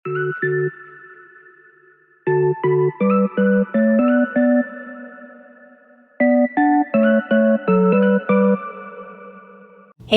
Hey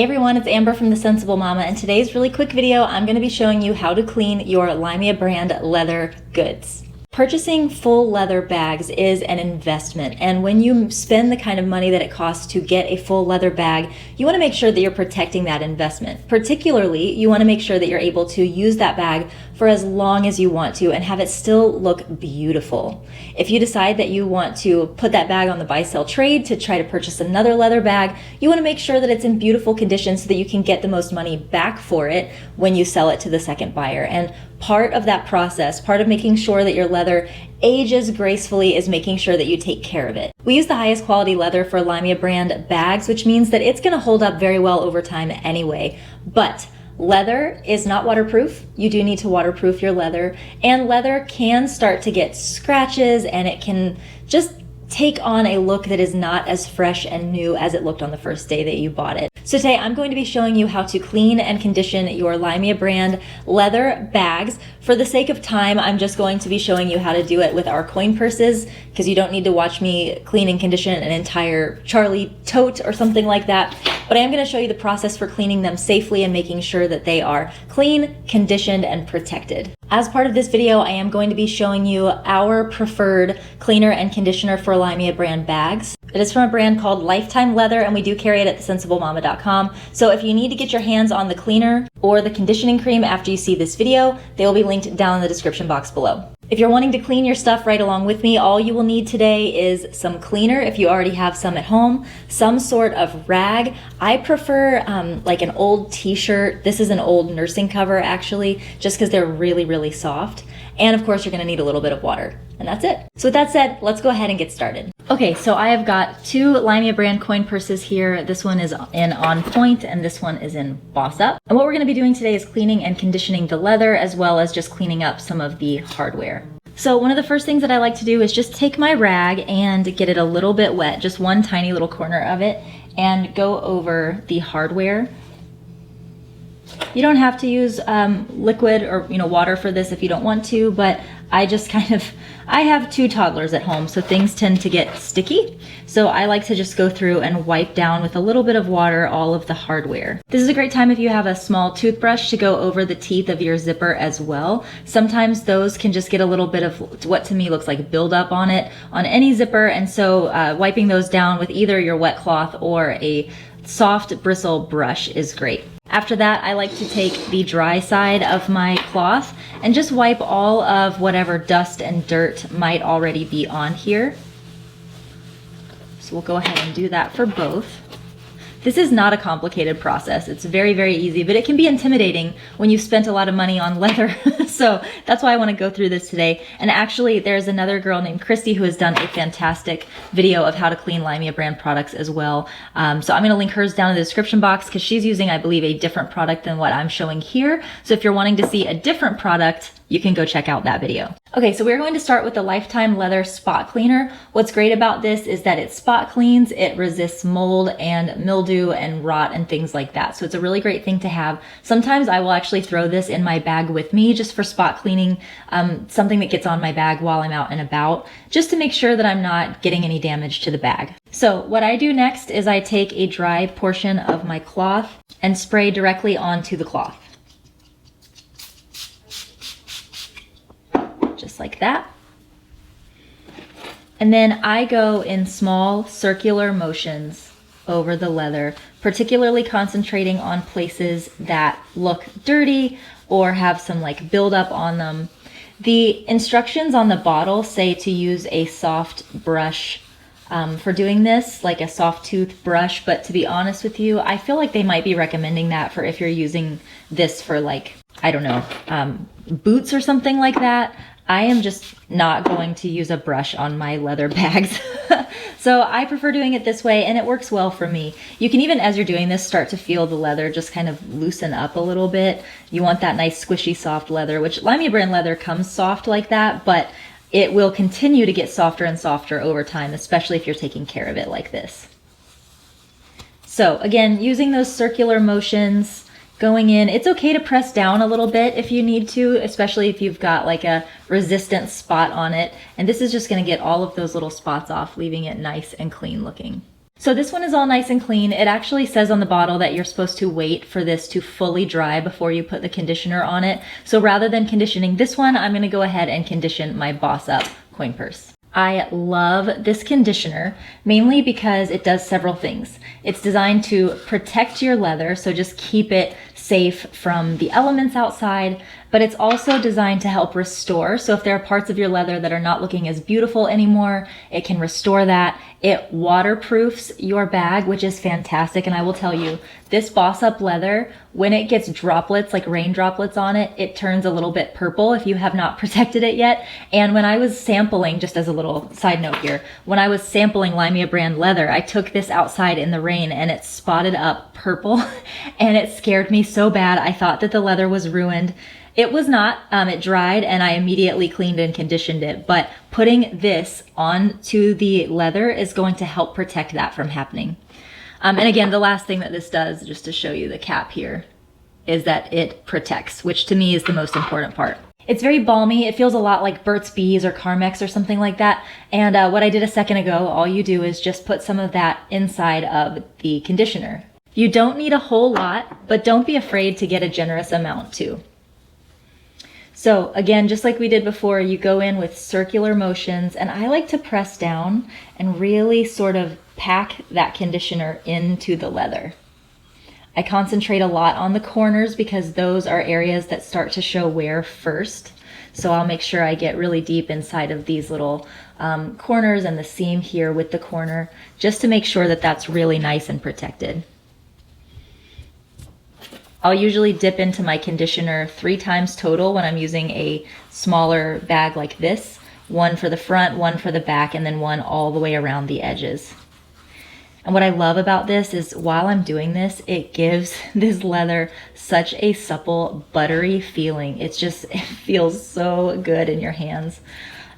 everyone, it's Amber from the Sensible Mama, and today's really quick video, I'm going to be showing you how to clean your LYMIA brand leather goods. Purchasing full leather bags is an investment, and when you spend the kind of money that it costs to get a full leather bag, you want to make sure that you're protecting that investment. Particularly, you want to make sure that you're able to use that bag for as long as you want to and have it still look beautiful. If you decide that you want to put that bag on the buy-sell trade to try to purchase another leather bag, you want to make sure that it's in beautiful condition so that you can get the most money back for it when you sell it to the second buyer. And part of that process, part of making sure that your leather ages gracefully, is making sure that you take care of it. We use the highest quality leather for LYMIA brand bags, which means that it's going to hold up very well over time anyway. But leather is not waterproof. You do need to waterproof your leather, and leather can start to get scratches, and it can just take on a look that is not as fresh and new as it looked on the first day that you bought it. So today I'm going to be showing you how to clean and condition your LYMIA brand leather bags. For the sake of time, I'm just going to be showing you how to do it with our coin purses, because you don't need to watch me clean and condition an entire Charlie tote or something like that. But I am going to show you the process for cleaning them safely and making sure that they are clean, conditioned, and protected. As part of this video, I am going to be showing you our preferred cleaner and conditioner for LYMIA brand bags. It is from a brand called Lifetime Leather, and we do carry it at thesensiblемama.com. So if you need to get your hands on the cleaner or the conditioning cream after you see this video, they will be linked down in the description box below. If you're wanting to clean your stuff right along with me, all you will need today is some cleaner if you already have some at home, some sort of rag. I prefer like an old t-shirt. This is an old nursing cover actually, just because they're really, really soft. And of course, you're gonna need a little bit of water. And that's it. So with that said, let's go ahead and get started. Okay, so I have got two LYMIA brand coin purses here. This one is in On Point and this one is in Boss Up. And what we're gonna be doing today is cleaning and conditioning the leather, as well as just cleaning up some of the hardware. So one of the first things that I like to do is just take my rag and get it a little bit wet, just one tiny little corner of it, and go over the hardware. You don't have to use liquid or water for this if you don't want to, but I have two toddlers at home, so things tend to get sticky. So I like to just go through and wipe down with a little bit of water all of the hardware. This is a great time if you have a small toothbrush to go over the teeth of your zipper as well. Sometimes those can just get a little bit of what to me looks like buildup on it on any zipper, and so wiping those down with either your wet cloth or a soft bristle brush is great. After that, I like to take the dry side of my cloth and just wipe all of whatever dust and dirt might already be on here. So we'll go ahead and do that for both. This is not a complicated process. It's very, very easy, but it can be intimidating when you've spent a lot of money on leather. So that's why I want to go through this today. And actually, there's another girl named Christy who has done a fantastic video of how to clean LYMIA brand products as well. So I'm going to link hers down in the description box, because she's using, I believe, a different product than what I'm showing here. So if you're wanting to see a different product, you can go check out that video. Okay, so we're going to start with the Lifetime Leather Spot Cleaner. What's great about this is that it spot cleans, it resists mold and mildew and rot and things like that. So it's a really great thing to have. Sometimes I will actually throw this in my bag with me just for spot cleaning, something that gets on my bag while I'm out and about, just to make sure that I'm not getting any damage to the bag. So what I do next is I take a dry portion of my cloth and spray directly onto the cloth. Just like that. And then I go in small circular motions over the leather, particularly concentrating on places that look dirty or have some like buildup on them. The instructions on the bottle say to use a soft brush for doing this, like a soft tooth brush, but to be honest with you, I feel like they might be recommending that for if you're using this for like, I don't know, boots or something like that. I am just not going to use a brush on my leather bags. So I prefer doing it this way, and it works well for me. You can even, as you're doing this, start to feel the leather just kind of loosen up a little bit. You want that nice squishy soft leather, which LYMIA brand leather comes soft like that, but it will continue to get softer and softer over time, especially if you're taking care of it like this. So again, using those circular motions, going in. It's okay to press down a little bit if you need to, especially if you've got like a resistant spot on it. And this is just gonna get all of those little spots off, leaving it nice and clean looking. So this one is all nice and clean. It actually says on the bottle that you're supposed to wait for this to fully dry before you put the conditioner on it. So rather than conditioning this one, I'm gonna go ahead and condition my Boss Up coin purse. I love this conditioner mainly because it does several things. It's designed to protect your leather, so just keep it safe from the elements outside, but it's also designed to help restore. So if there are parts of your leather that are not looking as beautiful anymore, it can restore that. It waterproofs your bag, which is fantastic. And I will tell you, this Boss Up leather, when it gets droplets, like rain droplets on it, it turns a little bit purple if you have not protected it yet. And when I was sampling, just as a little side note here, when I was sampling LYMIA brand leather, I took this outside in the rain and it spotted up purple and it scared me so bad. I thought that the leather was ruined. It was not. It dried and I immediately cleaned and conditioned it, but putting this onto the leather is going to help protect that from happening. And again, the last thing that this does, just to show you the cap here, is that it protects, which to me is the most important part. It's very balmy. It feels a lot like Burt's Bees or Carmex or something like that. And what I did a second ago, all you do is just put some of that inside of the conditioner. You don't need a whole lot, but don't be afraid to get a generous amount too. So again, just like we did before, you go in with circular motions, and I like to press down and really sort of pack that conditioner into the leather. I concentrate a lot on the corners because those are areas that start to show wear first. So I'll make sure I get really deep inside of these little corners and the seam here with the corner, just to make sure that that's really nice and protected. I'll usually dip into my conditioner 3 times total when I'm using a smaller bag like this. One for the front, one for the back, and then one all the way around the edges. And what I love about this is while I'm doing this, it gives this leather such a supple, buttery feeling. It feels so good in your hands.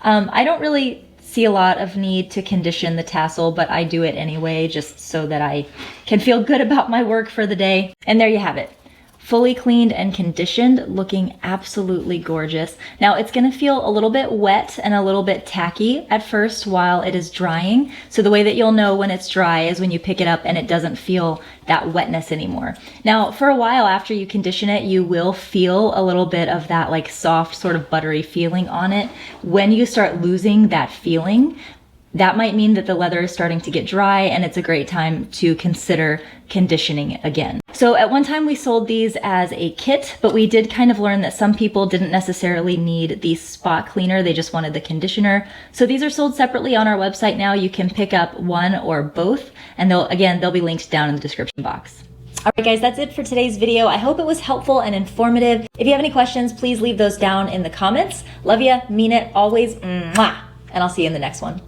I don't really see a lot of need to condition the tassel, but I do it anyway, just so that I can feel good about my work for the day. And there you have it. Fully cleaned and conditioned, looking absolutely gorgeous. Now it's gonna feel a little bit wet and a little bit tacky at first while it is drying. So the way that you'll know when it's dry is when you pick it up and it doesn't feel that wetness anymore. Now for a while after you condition it, you will feel a little bit of that like soft sort of buttery feeling on it. When you start losing that feeling, that might mean that the leather is starting to get dry and it's a great time to consider conditioning again. So at one time we sold these as a kit, but we did kind of learn that some people didn't necessarily need the spot cleaner, they just wanted the conditioner. So these are sold separately on our website now. You can pick up one or both, and they'll be linked down in the description box. All right guys, that's it for today's video. I hope it was helpful and informative. If you have any questions, please leave those down in the comments. Love ya, mean it, always, mwah, and I'll see you in the next one.